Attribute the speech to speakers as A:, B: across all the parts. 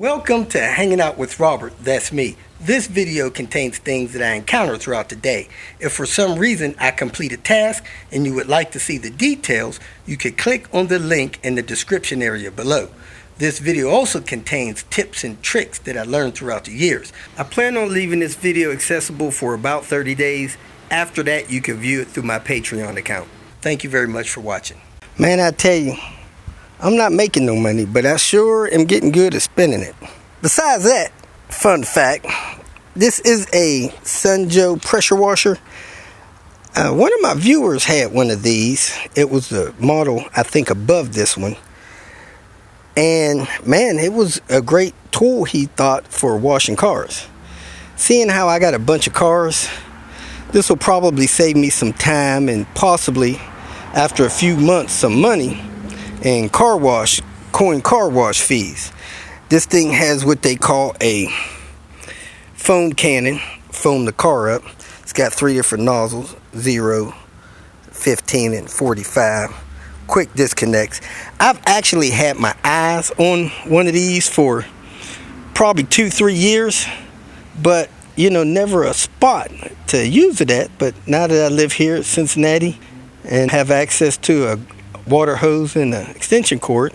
A: Welcome to Hanging Out with Robert, that's me. This video contains things that I encounter throughout the day. If for some reason I complete a task and you would like to see the details, you can click on the link in the description area below. This video also contains tips and tricks that I learned throughout the years. I plan on leaving this video accessible for about 30 days. After that, you can view it through my Patreon account. Thank you very much for watching. Man, I tell you, I'm not making no money, but I sure am getting good at spending it. Besides that, fun fact, this is a Sunjoe pressure washer. One of my viewers had one of these. It was the model, I think, above this one. And man, it was a great tool, he thought, for washing cars. Seeing how I got a bunch of cars, this will probably save me some time and possibly, after a few months, some money and coin car wash fees. This thing has what they call a foam cannon, foam the car up. It's got 3 different nozzles, 0, 15, and 45. Quick disconnects. I've actually had my eyes on one of these for probably 2-3 years, but never a spot to use it at. But now that I live here at Cincinnati and have access to a water hose and an extension cord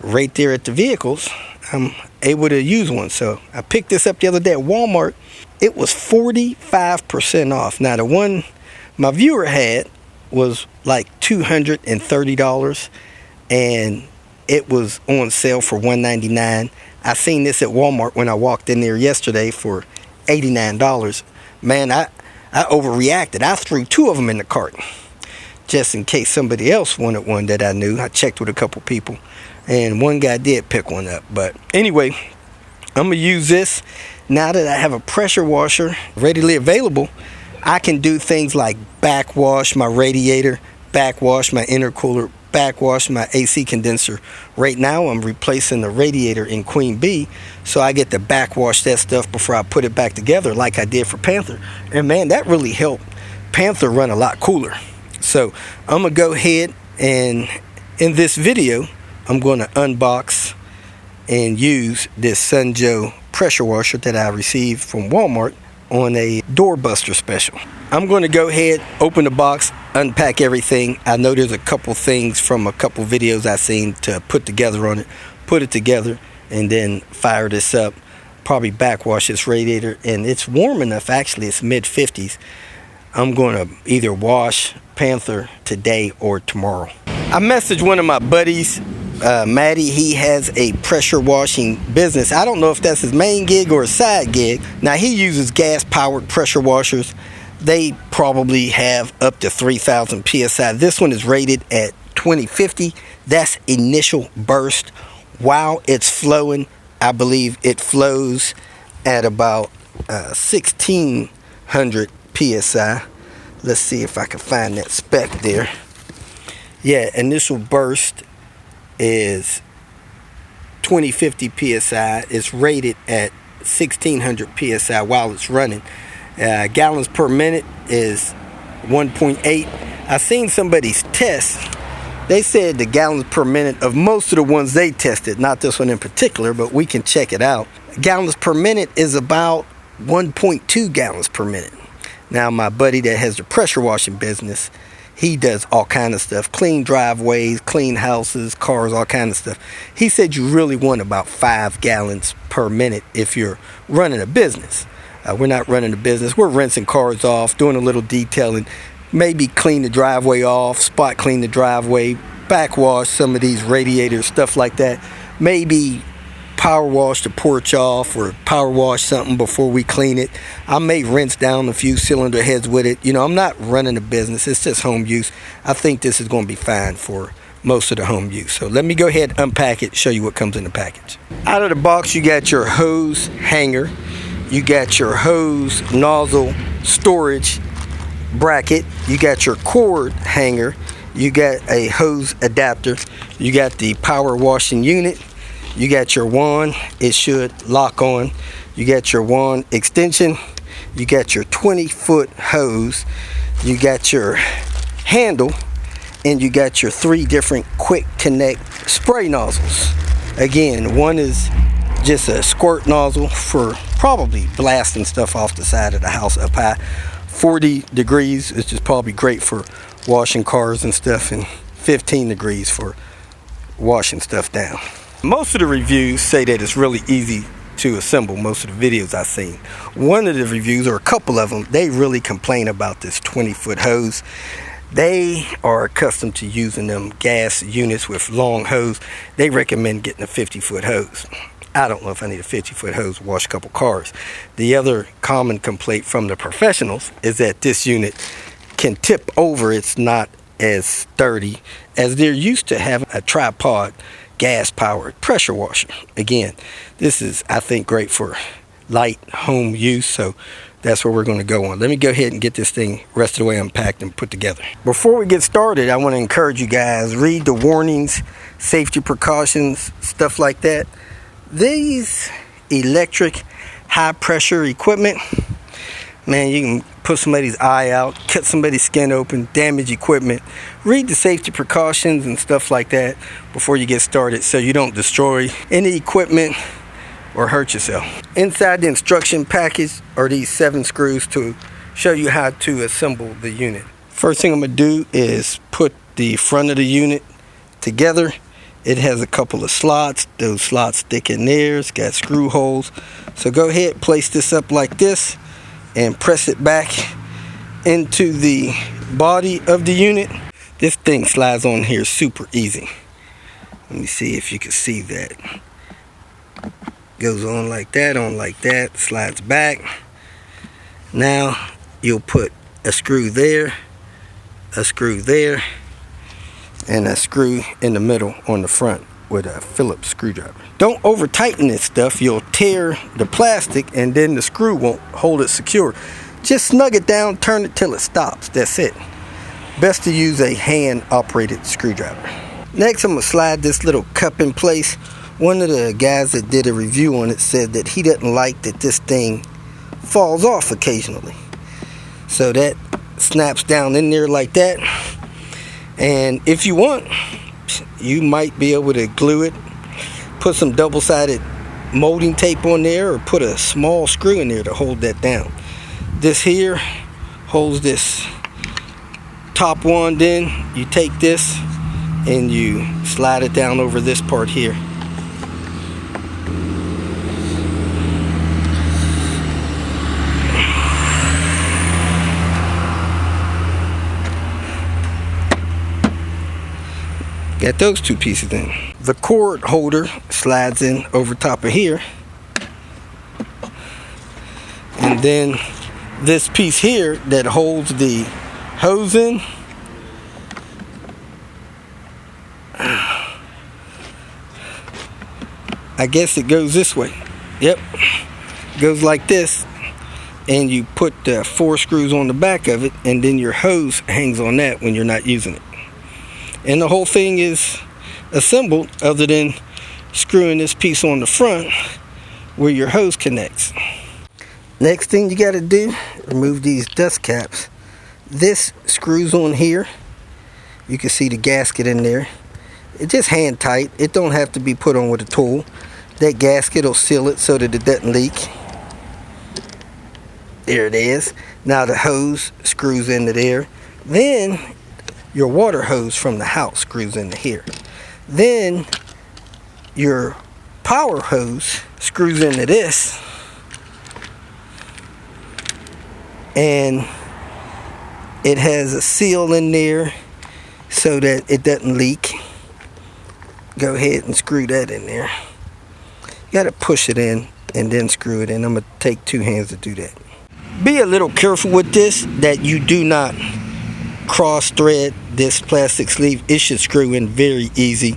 A: right there at the vehicles, I'm able to use one. So I picked this up the other day at Walmart. It was 45% off. Now the one my viewer had was like $230 and it was on sale for $199. I seen this at Walmart when I walked in there yesterday for $89. Man, I overreacted. I threw 2 of them in the cart just in case somebody else wanted one that I knew. I checked with a couple people and one guy did pick one up. But anyway, I'm gonna use this. Now that I have a pressure washer readily available, I can do things like backwash my radiator, backwash my intercooler, backwash my AC condenser. Right now I'm replacing the radiator in Queen Bee, so I get to backwash that stuff before I put it back together like I did for Panther. And man, that really helped Panther run a lot cooler. So I'm gonna go ahead and in this video I'm going to unbox and use this Sunjoe pressure washer that I received from Walmart on a doorbuster special. I'm going to go ahead, open the box, unpack everything. I know there's a couple things from a couple videos I've seen to put together on it. Put it together and then fire this up. Probably backwash this radiator, and it's warm enough, actually it's mid-50s. I'm going to either wash Panther today or tomorrow. I messaged one of my buddies, Maddie. He has a pressure washing business. I don't know if that's his main gig or a side gig. Now he uses gas powered pressure washers. They probably have up to 3,000 psi. This one is rated at 2050. That's initial burst. While it's flowing, I believe it flows at about 1,600 psi. Let's see if I can find that spec there. Yeah, initial burst is 2050 psi. It's rated at 1,600 psi while it's running. Gallons per minute is 1.8. I seen somebody's test. They said the gallons per minute of most of the ones they tested, not this one in particular, but we can check it out. Gallons per minute is about 1.2 gallons per minute. Now my buddy that has the pressure washing business, he does all kind of stuff. Clean driveways, clean houses, cars, all kind of stuff. He said you really want about 5 gallons per minute if you're running a business. We're not running a business. We're rinsing cars off, doing a little detailing, maybe clean the driveway off, spot clean the driveway, backwash some of these radiators, stuff like that. Maybe power wash the porch off or power wash something before we clean it. I may rinse down a few cylinder heads with it. I'm not running a business. It's just home use. I think this is going to be fine for most of the home use. So let me go ahead and unpack it, show you what comes in the package. Out of the box, you got your hose hanger. You got your hose nozzle storage bracket. You got your cord hanger. You got a hose adapter. You got the power washing unit. You got your wand, it should lock on. You got your wand extension. You got your 20-foot hose. You got your handle, and you got your 3 different quick connect spray nozzles. Again, one is just a squirt nozzle for probably blasting stuff off the side of the house up high. 40 degrees is just probably great for washing cars and stuff, and 15 degrees for washing stuff down. Most of the reviews say that it's really easy to assemble. Most of the videos I've seen, one of the reviews, or a couple of them, they really complain about this 20-foot hose. They are accustomed to using them gas units with long hose. They recommend getting a 50-foot hose. I don't know if I need a 50-foot hose to wash a couple cars. The other common complaint from the professionals is that this unit can tip over. It's not as sturdy as they're used to having a tripod gas-powered pressure washer. Again, this is, I think, great for light home use, so that's where we're going to go on. Let me go ahead and get this thing rested away, unpacked, and put together. Before we get started, I want to encourage you guys, read the warnings, safety precautions, stuff like that. These electric high pressure equipment, man, you can put somebody's eye out, cut somebody's skin open, damage equipment. Read the safety precautions and stuff like that before you get started, so you don't destroy any equipment or hurt yourself. Inside the instruction package are these 7 screws to show you how to assemble the unit. First thing I'm going to do is put the front of the unit together. It has a couple of slots. Those slots stick in there. It's got screw holes. So go ahead, place this up like this and press it back into the body of the unit. This thing slides on here super easy. Let me see if you can see that. Goes on like that, slides back. Now you'll put a screw there, a screw there, and a screw in the middle on the front with a Phillips screwdriver. Don't over tighten this stuff. You'll tear the plastic and then the screw won't hold it secure. Just snug it down, turn it till it stops. That's it. Best to use a hand operated screwdriver. Next, I'm gonna slide this little cup in place. One of the guys that did a review on it said that he doesn't like that this thing falls off occasionally. So that snaps down in there like that. And if you want, you might be able to glue it, put some double-sided molding tape on there, or put a small screw in there to hold that down. This here holds this top one. Then you take this and you slide it down over this part here. Got those 2 pieces in. The cord holder slides in over top of here. And then this piece here that holds the hose in, I guess it goes this way. Yep, goes like this. And you put 4 screws on the back of it, and then your hose hangs on that when you're not using it. And the whole thing is assembled, other than screwing this piece on the front where your hose connects. Next thing you got to do, remove these dust caps. This screws on here. You can see the gasket in there. It's just hand tight. It don't have to be put on with a tool. That gasket will seal it so that it doesn't leak. There it is. Now the hose screws into there. Then your water hose from the house screws into here. Then your power hose screws into this. And it has a seal in there so that it doesn't leak. Go ahead and screw that in there. You got to push it in and then screw it in. I'm going to take 2 hands to do that. Be a little careful with this, that you do not cross thread this plastic sleeve. It should screw in very easy,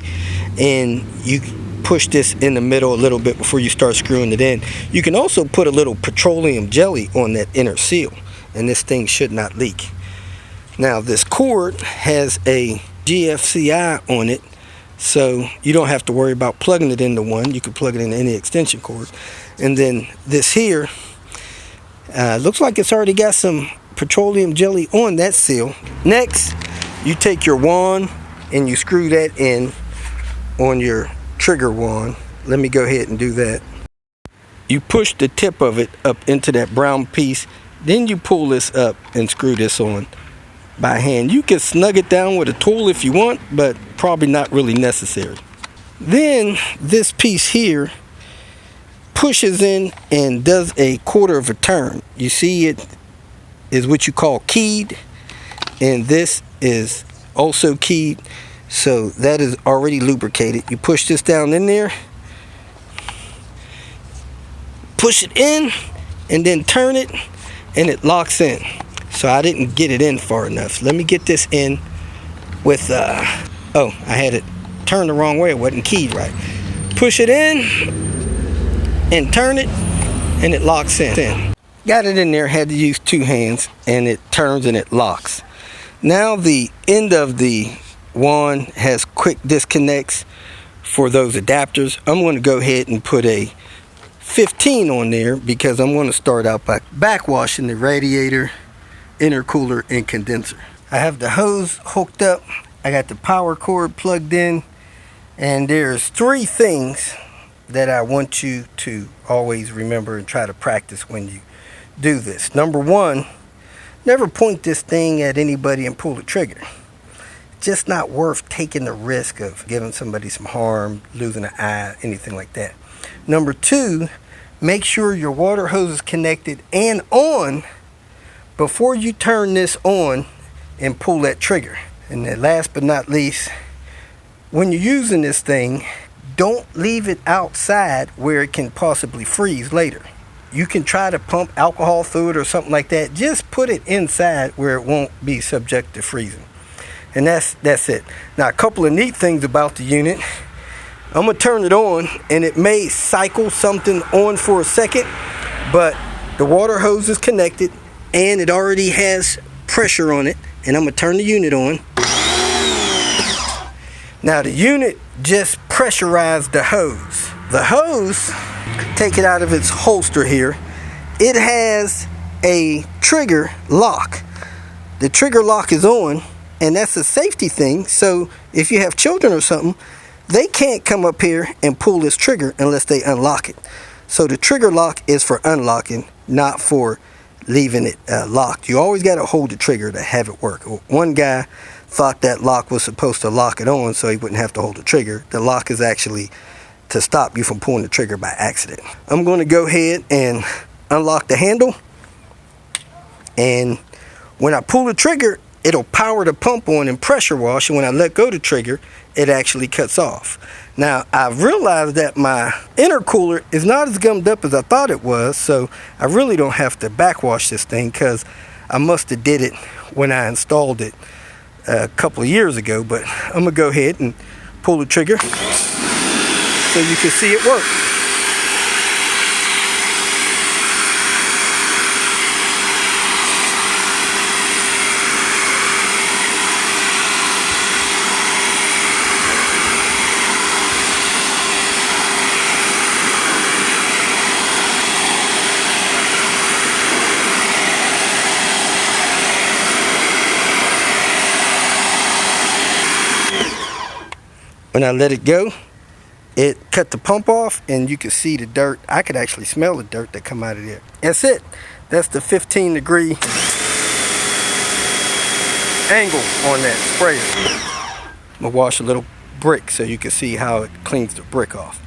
A: and you push this in the middle a little bit before you start screwing it in. You can also put a little petroleum jelly on that inner seal, and this thing should not leak. Now this cord has a GFCI on it, so you don't have to worry about plugging it into one. You can plug it into any extension cord. And then this here looks like it's already got some petroleum jelly on that seal. Next, you take your wand and you screw that in on your trigger wand. Let me go ahead and do that. you push the tip of it up into that brown piece, then you pull this up and screw this on by hand. You can snug it down with a tool if you want, but probably not really necessary. Then this piece here pushes in and does a quarter of a turn. You see, it is what you call keyed, and this is also keyed, so that is already lubricated. You push this down in there, push it in, and then turn it, and it locks in. So I didn't get it in far enough. Let me get this in with oh, I had it turned the wrong way. It wasn't keyed right. Push it in and turn it, and it locks in. Got it in there, had to use 2 hands, and it turns and it locks. Now the end of the wand has quick disconnects for those adapters. I'm going to go ahead and put a 15 on there because I'm going to start out by backwashing the radiator, intercooler, and condenser. I have the hose hooked up. I got the power cord plugged in, and there's 3 things that I want you to always remember and try to practice when you do this. Number 1, never point this thing at anybody and pull the trigger. Just not worth taking the risk of giving somebody some harm, losing an eye, anything like that. Number 2, make sure your water hose is connected and on before you turn this on and pull that trigger. And then last but not least, when you're using this thing, don't leave it outside where it can possibly freeze later. You can try to pump alcohol through it or something like that. Just put it inside where it won't be subject to freezing. And that's it. Now, a couple of neat things about the unit. I'm going to turn it on, and it may cycle something on for a second, but the water hose is connected, and it already has pressure on it. And I'm going to turn the unit on. Now, the unit just pressurized the hose. The hose, take it out of its holster here, it has a trigger lock. The trigger lock is on, and that's a safety thing. So if you have children or something, they can't come up here and pull this trigger unless they unlock it. So the trigger lock is for unlocking, not for leaving it locked. You always got to hold the trigger to have it work. One guy thought that lock was supposed to lock it on so he wouldn't have to hold the trigger. The lock is actually to stop you from pulling the trigger by accident. I'm going to go ahead and unlock the handle, and when I pull the trigger, it'll power the pump on and pressure wash, and when I let go the trigger, it actually cuts off. Now, I've realized that my intercooler is not as gummed up as I thought it was, so I really don't have to backwash this thing because I must have did it when I installed it a couple of years ago. But I'm gonna go ahead and pull the trigger so you can see it work. When I let it go, it cut the pump off, and you can see the dirt. I could actually smell the dirt that come out of there. That's it. That's the 15-degree angle on that sprayer. I'm gonna wash a little brick so you can see how it cleans the brick off.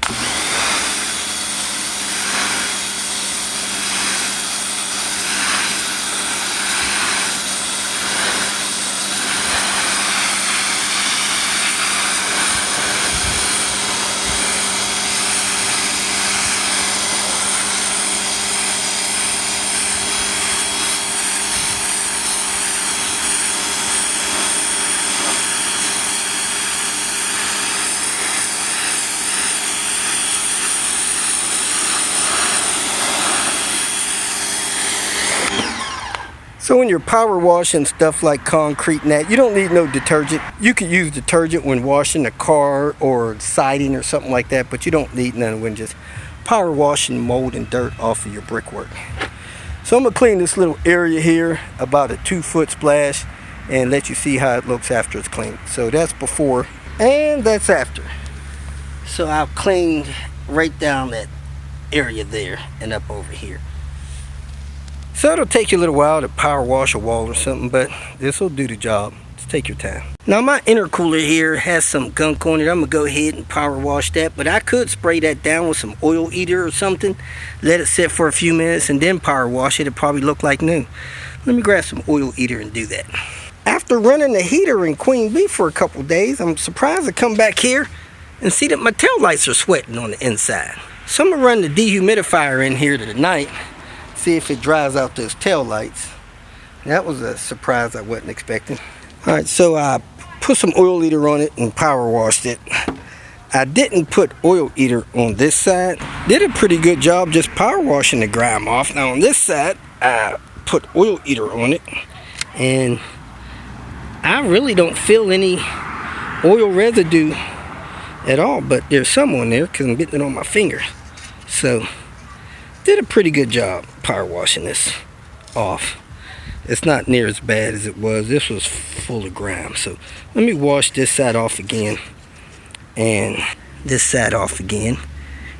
A: So when you're power washing stuff like concrete and that, you don't need no detergent. You could use detergent when washing a car or siding or something like that, but you don't need none when just power washing mold and dirt off of your brickwork. So I'm gonna clean this little area here, about a 2-foot splash, and let you see how it looks after it's cleaned. So that's before and that's after. So I've cleaned right down that area there and up over here. So it'll take you a little while to power wash a wall or something, but this will do the job. Just take your time. Now my intercooler here has some gunk on it. I'm gonna go ahead and power wash that, but I could spray that down with some oil eater or something, let it sit for a few minutes and then power wash it. It'll probably look like new. Let me grab some oil eater and do that. After running the heater in Queen Bee for a couple days, I'm surprised to come back here and see that my tail lights are sweating on the inside. So I'm gonna run the dehumidifier in here tonight, see if it dries out those tail lights. That was a surprise I wasn't expecting. All right, so I put some oil eater on it and power washed it. I didn't put oil eater on this side. Did a pretty good job just power washing the grime off. Now on this side, I put oil eater on it, and I really don't feel any oil residue at all, but there's some on there because I'm getting it on my finger. So did a pretty good job power washing this off. It's not near as bad as it was. This was full of grime. So let me wash this side off again and this side off again,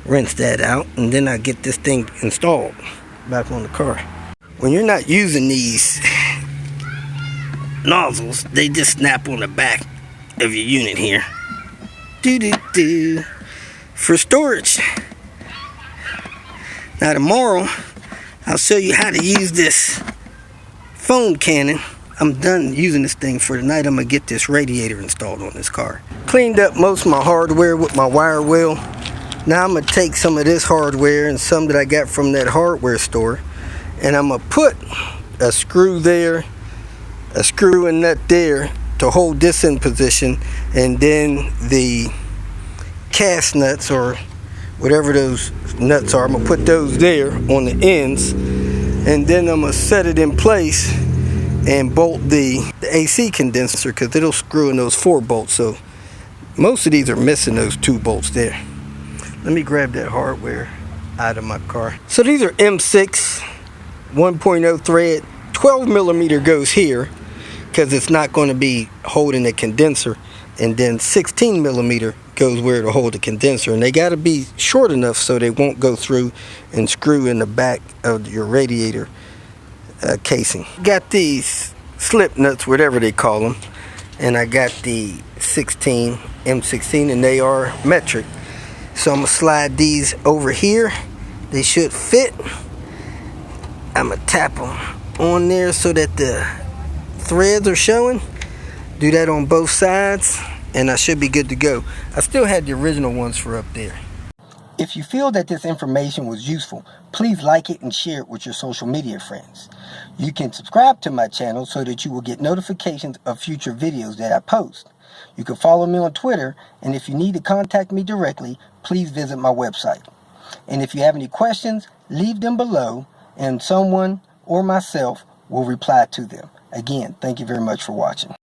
A: rinse that out, and then I get this thing installed back on the car. When you're not using these nozzles, they just snap on the back of your unit here. For storage. Now tomorrow I'll show you how to use this foam cannon. I'm done using this thing for tonight. I'm gonna get this radiator installed on this car. Cleaned up most of my hardware with my wire wheel. Now I'm gonna take some of this hardware and some that I got from that hardware store, and I'm gonna put a screw there, a screw and nut there to hold this in position, and then the cast nuts or whatever those nuts are, I'm gonna put those there on the ends, and then I'm gonna set it in place and bolt the AC condenser, because it'll screw in those 4 bolts. So most of these are missing those 2 bolts there. Let me grab that hardware out of my car. So these are M6 1.0 thread. 12 millimeter goes here because it's not going to be holding the condenser, and then 16 millimeter goes where to hold the condenser, and they got to be short enough so they won't go through and screw in the back of your radiator casing. Got these slip nuts, whatever they call them, and I got the M16, and they are metric. So I'm gonna slide these over here. They should fit. I'm gonna tap them on there so that the threads are showing. Do that on both sides, and I should be good to go. I still had the original ones for up there. If you feel that this information was useful, please like it and share it with your social media friends. You can subscribe to my channel so that you will get notifications of future videos that I post. You can follow me on Twitter, and if you need to contact me directly, please visit my website. And if you have any questions, leave them below, and someone or myself will reply to them. Again, thank you very much for watching.